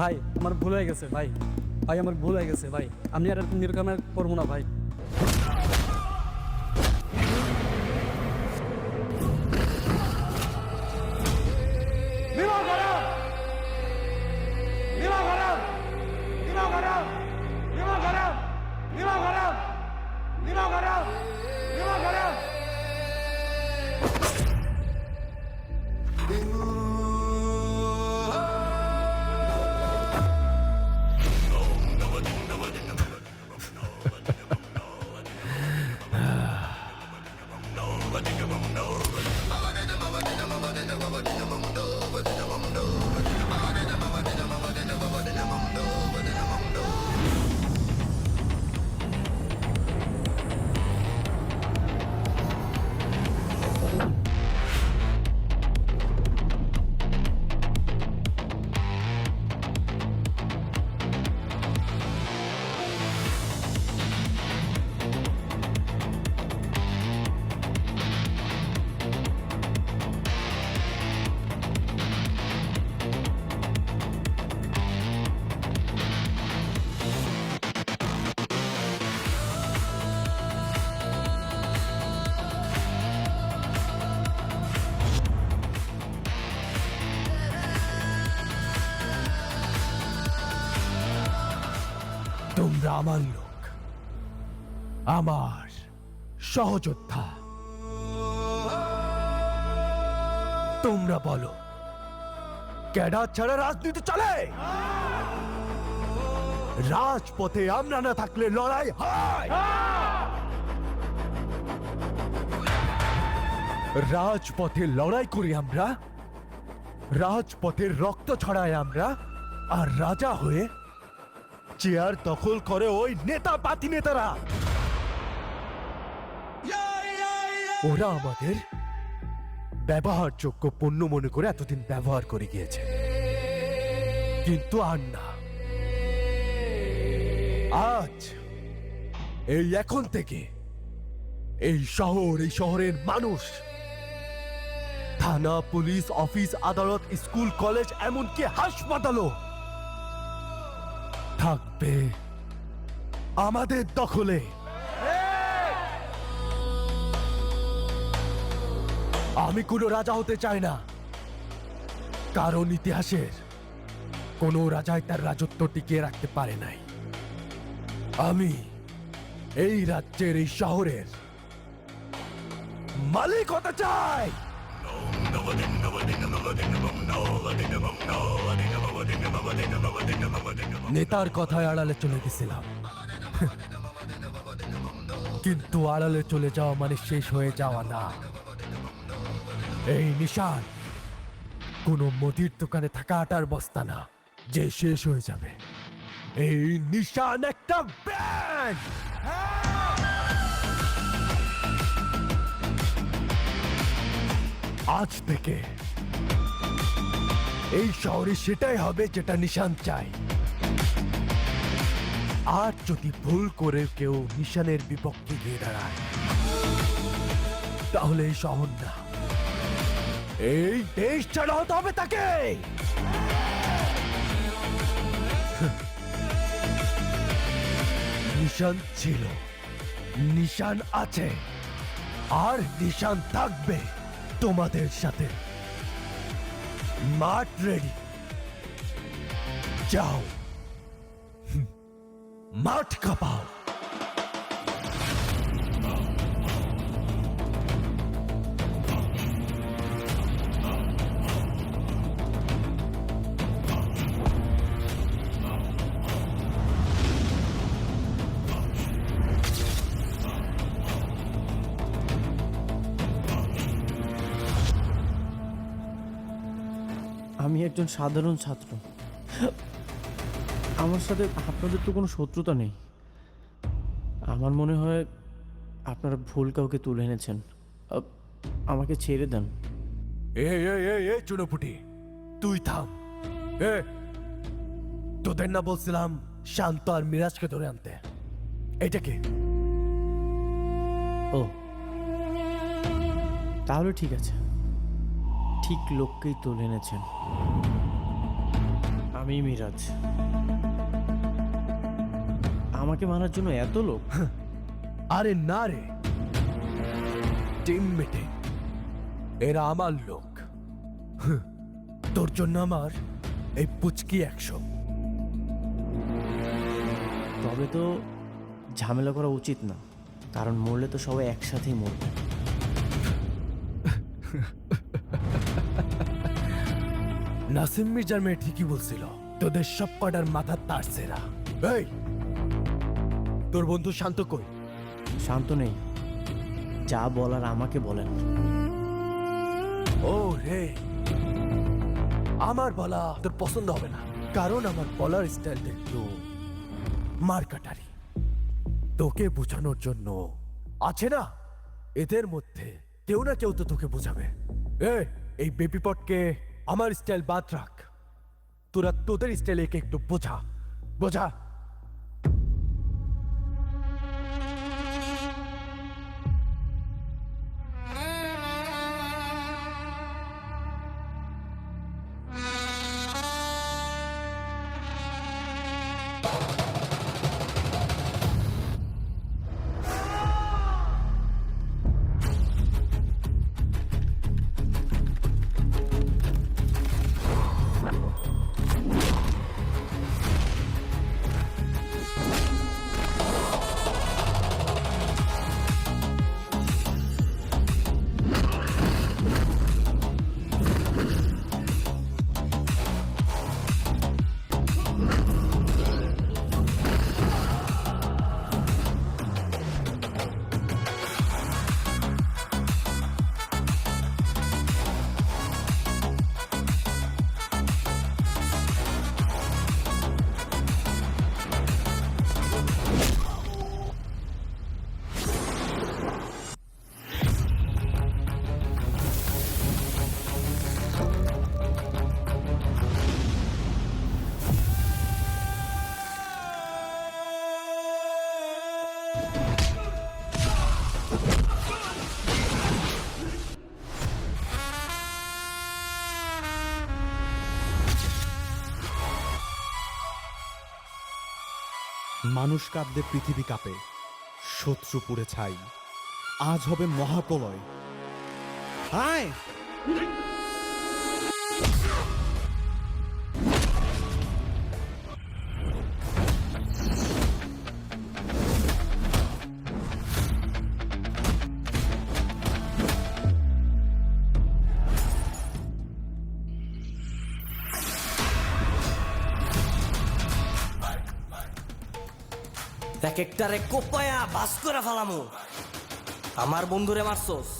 ভাই আমার ভুল হয়ে গেছে ভাই, ভাই আমার ভুল হয়ে গেছে ভাই, আমি আর এরকম করবো না ভাই। তোমরা আমার লোক, আমার সহযোদ্ধা। তোমরা বলো, ক্যাডার ছাড়া রাজনীতি চলে? রাজপথে আমরা না থাকলে লড়াই হয়। রাজপথে লড়াই করি আমরা, রাজপথের রক্ত ছড়ায় আমরা, আর রাজা হয়ে চেয়ার দখল করে ওই নেতা পাতি নেতারা। ওরা আমাদের ব্যবহারযোগ্য পণ্য মনে করে এতদিন ব্যবহার করে গিয়েছে, কিন্তু আর না। আজ এই এখন থেকে এই শহর, এই শহরের মানুষ, থানা, পুলিশ, অফিস, আদালত, স্কুল, কলেজ, এমনকি হাসপাতালও থাকবে আমাদের দখলে। আমি কোনো রাজা হতে চাই না, কারণ ইতিহাসের কোনো রাজাই তার রাজত্ব টিকিয়ে রাখতে পারে নাই। আমি এই রাজ্যের, এই শহরের মালিক হতে চাই। নেতার কথায় আড়ালে চলে গেছিলাম, কিন্তু আড়ালে চলে যাওয়া মানে শেষ হয়ে যাওয়া না। এই নিশান কোনো মুদির দোকানে থাকা আটার বস্তা না যে শেষ হয়ে যাবে। এই নিশান একটা ব্যান্ড। আজ থেকে এই শহরে সেটাই হবে যেটা নিশান চাই। আর যদি ভুল করে কেউ নিশানের বিপক্ষে গিয়ে দাঁড়ায়, তাহলে এই শহর না, এই দেশ ছাড়া হতে হবে তাকে। নিশান ছিল, নিশান আছে, আর নিশান থাকবে তোমাদের সাথে। মাঠ রেডি, যাও মাঠ কাঁপাও। আমি একজন সাধারণ ছাত্র, আমার সাথে আপনাদের তো কোনো শত্রুতা নেই। আমার মনে হয় আপনারা ভুল কাউকে তুলে এনেছেন, আমাকে ছেড়ে দেন। এ চুনোপুটি, তুই থাম। তোদের না বলছিলাম শান্ত আর মিরাজকে ধরে আনতে? এটাকে ও তাহলে ঠিক আছে, ঠিক লোককেই তুলে এনেছেন। আমি মিরাজ। আমাকে মারার জন্য এত লোক? আরে না রে, টিম মিটিং, এরা আমার লোক। তোর জন্য আমার এই পুচকি 100। তবে তো ঝামেলা করা উচিত না, কারণ মরলে তো সবাই একসাথেই মরবে। নাসিম মির্জার মেয়ে ঠিকই বলছিল, তোদের সব কটার মাথার তার সেরা। এই, তোর বন্ধু শান্ত কই? শান্ত নেই, যা বলার আমাকে বলেন। ও রে, আমার বলা তোর পছন্দ হবে না, কারণ আমার বলার স্টাইলটা একটু মারকাটারি। তোকে বোঝানোর জন্য আছে না, এদের মধ্যে কেউ না কেউ তো তোকে বোঝাবে। এই বেবি পটকে আমার স্টাইল বাদ রাখ, তোরা তোদের স্টাইলে একে একটু বোঝা বোঝা। মানুষ কাঁদলে পৃথিবী কাঁপে, শত্রু পুড়ে ছাই, আজ হবে মহাপ্রলয়। আয় এক একটারে কোপায়া বাস করে ফেলামু। আমার বন্ধুরে মারছস।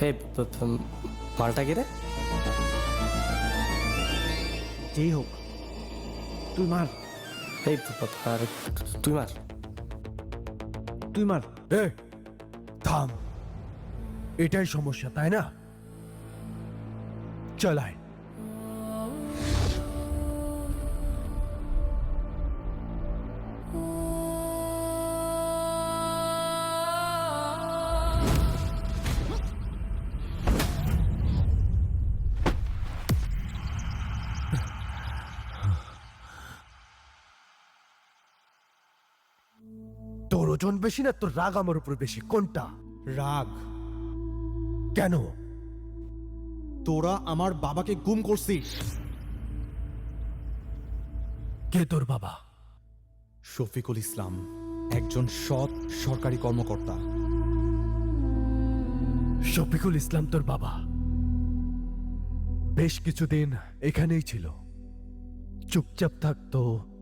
হে মালটা কে রে? যেই হোক, তুই মার, এই আর তুই মার। তুই মার। থাম, এটাই সমস্যা তাই না? চালায়। তোর ওজন বেশি না তোর রাগ আমার উপর বেশি, কোনটা? রাগ। কেন? তোরা আমার বাবাকে গুম করছিস। কে তোর বাবা? শফিকুল ইসলাম, একজন সৎ সরকারি কর্মকর্তা। শফিকুল ইসলাম তোর বাবা? বেশ কিছুদিন এখানেই ছিল, চুপচাপ থাকতো,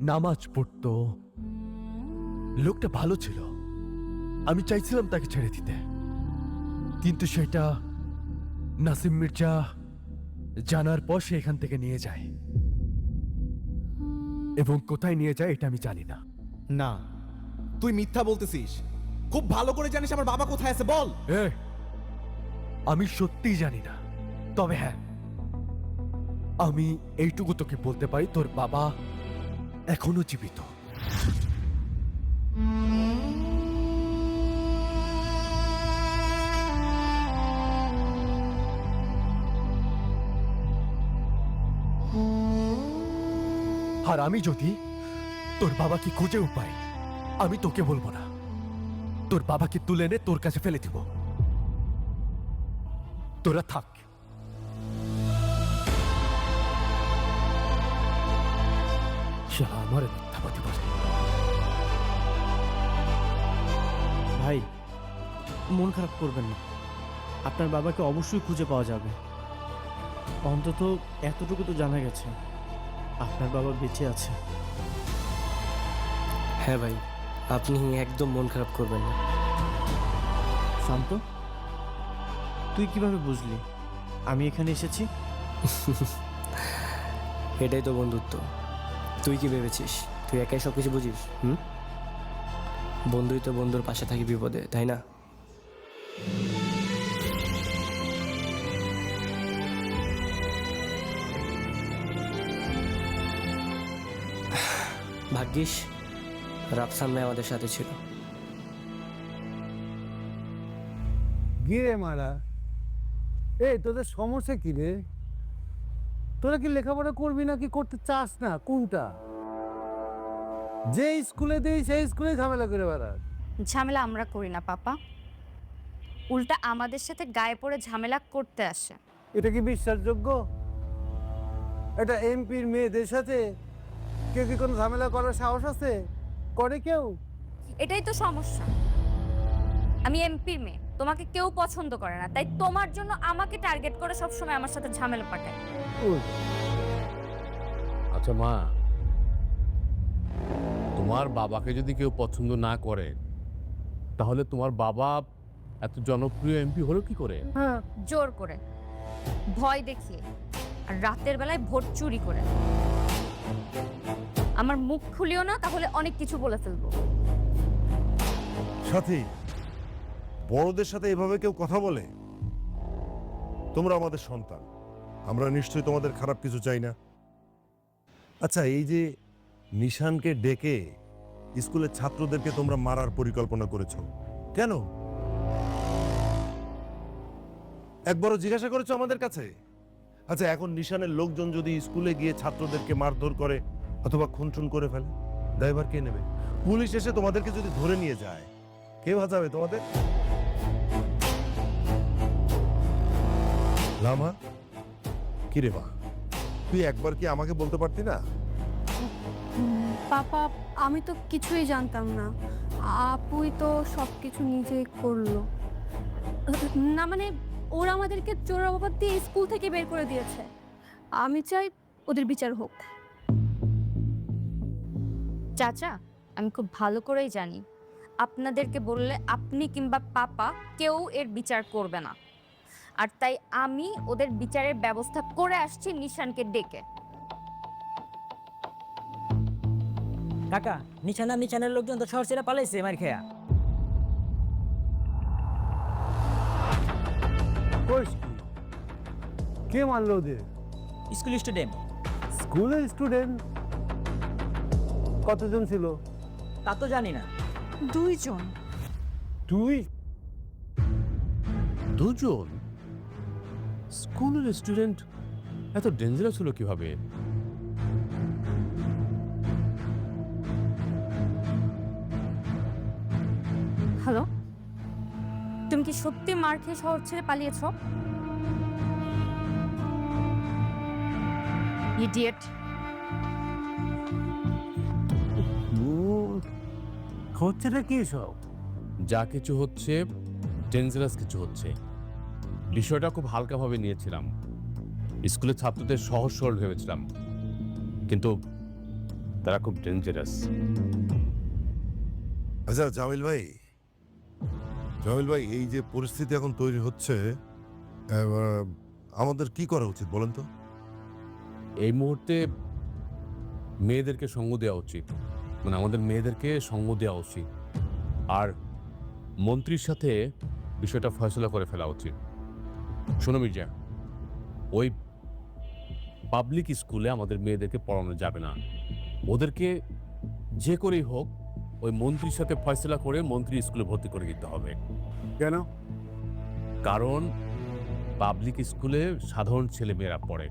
নামাজ পড়তো, লোকটা ভালো ছিল। আমি চাইছিলাম তাকে ছেড়ে দিতে, কিন্তু সেটা নাসিম মির্জা জানার পর সে এখান থেকে নিয়ে যায়, এবং কোথায় নিয়ে যায় এটা আমি জানি না। না, তুই মিথ্যা বলতেছিস। খুব ভালো করে জানিস আমার বাবা কোথায় আছে, বল। আমি সত্যিই জানি না, তবে হ্যাঁ, আমি এইটুকু তোকে বলতে পারি, তোর বাবা এখনো জীবিত। আর আমি যদি তোর বাবাকে খুঁজেও পাই, আমি তোকে বলবো না, তোর বাবাকে তুলে এনে তোর কাছে ফেলে দিব। তোরা থাক। আমার মিথ্যাবাদী বলে। ভাই, মন খারাপ করবেন না, আপনার বাবাকে অবশ্যই খুঁজে পাওয়া যাবে। অন্তত এতটুকু তো জানা গেছে, আপনার বাবা বেঁচে আছে। হ্যাঁ ভাই, আপনি একদম মন খারাপ করবেন না। শান্ত, তুই কিভাবে বুঝলি আমি এখানে এসেছি? এটাই তো বন্ধুত্ব। তুই কি ভেবেছিস তুই একাই সব কিছু বুঝিস? বন্ধুই তো বন্ধুর পাশে থাকি বিপদে, তাই না? ভাগ্যিস রাফসান ভাই আমাদের সাথে ছিল। গিরে মারা, এই তোদের সমস্যা কি রে? তোরা কি লেখাপড়া করবি না, কি করতে চাস না? কোনটা? যে স্কুলে দিই সেই স্কুলে ঝামেলা করে বেড়াস। ঝামেলা আমরা করি না পাপা, উল্টা আমাদের সাথে গায়ে পড়ে ঝামেলা করতে আসে। এটা কি বিশ্বাসযোগ্য? এটা এমপির মেয়েদের সাথে কেউ কি কোনো ঝামেলা করার সাহস আছে? করে কেউ? এটাই তো সমস্যা। আমি এমপির মেয়ে, তোমাকে কেউ পছন্দ করে না, তাই তোমার জন্য আমাকে টার্গেট করে সবসময় আমার সাথে ঝামেলা পাঠায়। আচ্ছা মা, তোমার বাবাকে যদি কেউ পছন্দ না করে, তাহলে তোমার বাবা এত জনপ্রিয় এমপি হলো কি করে? হ্যাঁ, জোর করে, ভয় দেখিয়ে, আর রাতের বেলায় ভোট চুরি করে। আমার মুখ খুলিও না, তাহলে অনেক কিছু বলে ফেলবো। সাথী, বড়দের সাথে এভাবে কেউ কথা বলে? তোমরা আমাদের সন্তান, আমরা নিশ্চয়ই তোমাদের খারাপ কিছু চাই না। আচ্ছা, এই যে নিশানকে ডেকে স্কুলের ছাত্রদেরকে তোমরা মারার পরিকল্পনা করেছো, কেন? একবারও জিজ্ঞাসা করেছো আমাদের কাছে? আচ্ছা, এখন নিশানের লোকজন যদি স্কুলে গিয়ে ছাত্রদেরকে মারধর করে অথবা খুনচুন করে ফেলে, দায়ভার কে নেবে? পুলিশ এসে তোমাদেরকে যদি ধরে নিয়ে যায়, কে বাঁচাবে তোমাদের? লামা, কি রে মা, তুই একবার কি আমাকে বলতে পারতি না? পাপা, আমি তো কিছুই জানতাম না, আপুই তো সব কিছু নিজেই করলো। না মানে, ওরা আমাদেরকে চোরা বাবা দিয়ে স্কুল থেকে বের করে দিয়েছে। আমি চাই ওদের বিচার হোক। চাচা, আমি খুব ভালো করেই জানি আপনাদেরকে বললে আপনি কিংবা পাপা কেউ এর বিচার করবে না, আর তাই আমি ওদের বিচারের ব্যবস্থা করে আসছি নিশানকে ডেকে। কাকা, নিশানের লোকজন তো শহর ছেড়ে পালাইছে মার খেয়া। কইস কি? কে মারলো ওদের? School student. স্কুলের স্টুডেন্ট? কতজন ছিল? তা তো জানি না। 2 জন। তুই? দুজন? স্কুলের স্টুডেন্ট এত ডেঞ্জারাস হলো কিভাবে? হ্যালো, তুমি কি সত্যি মার খেয়ে শহর ছেড়ে পালিয়েছ? ইডিয়েট। হচ্ছে না কি সব? যা কিছু হচ্ছে ডেঞ্জারাস কিছু হচ্ছে। বিষয়টা খুব হালকাভাবে নিয়েছিলাম, স্কুলের ছাত্রদের সহজ সরল ভেবেছিলাম, কিন্তু তারা খুব ডেঞ্জারাস। আচ্ছা জামিল ভাই, এই যে পরিস্থিতি এখন তৈরি হচ্ছে, আমাদের কি করা উচিত বলেন তো? এই মুহূর্তে মেয়েদেরকে সঙ্গ দেওয়া উচিত, মানে আমাদের মেয়েদেরকে সঙ্গ দেওয়া উচিত, আর মন্ত্রীর সাথে বিষয়টা ফয়সলা করে ফেলা উচিত। শোনো মির্জা, ওই পাবলিক স্কুলে আমাদের মেয়েদেরকে পড়ানো যাবে না। ওদেরকে যে করেই হোক ওই মন্ত্রীর সাথে ফয়সলা করে মন্ত্রী স্কুলে ভর্তি করে দিতে হবে। কেন? কারণ পাবলিক স্কুলে সাধারণ ছেলে মেয়েরা পড়ে,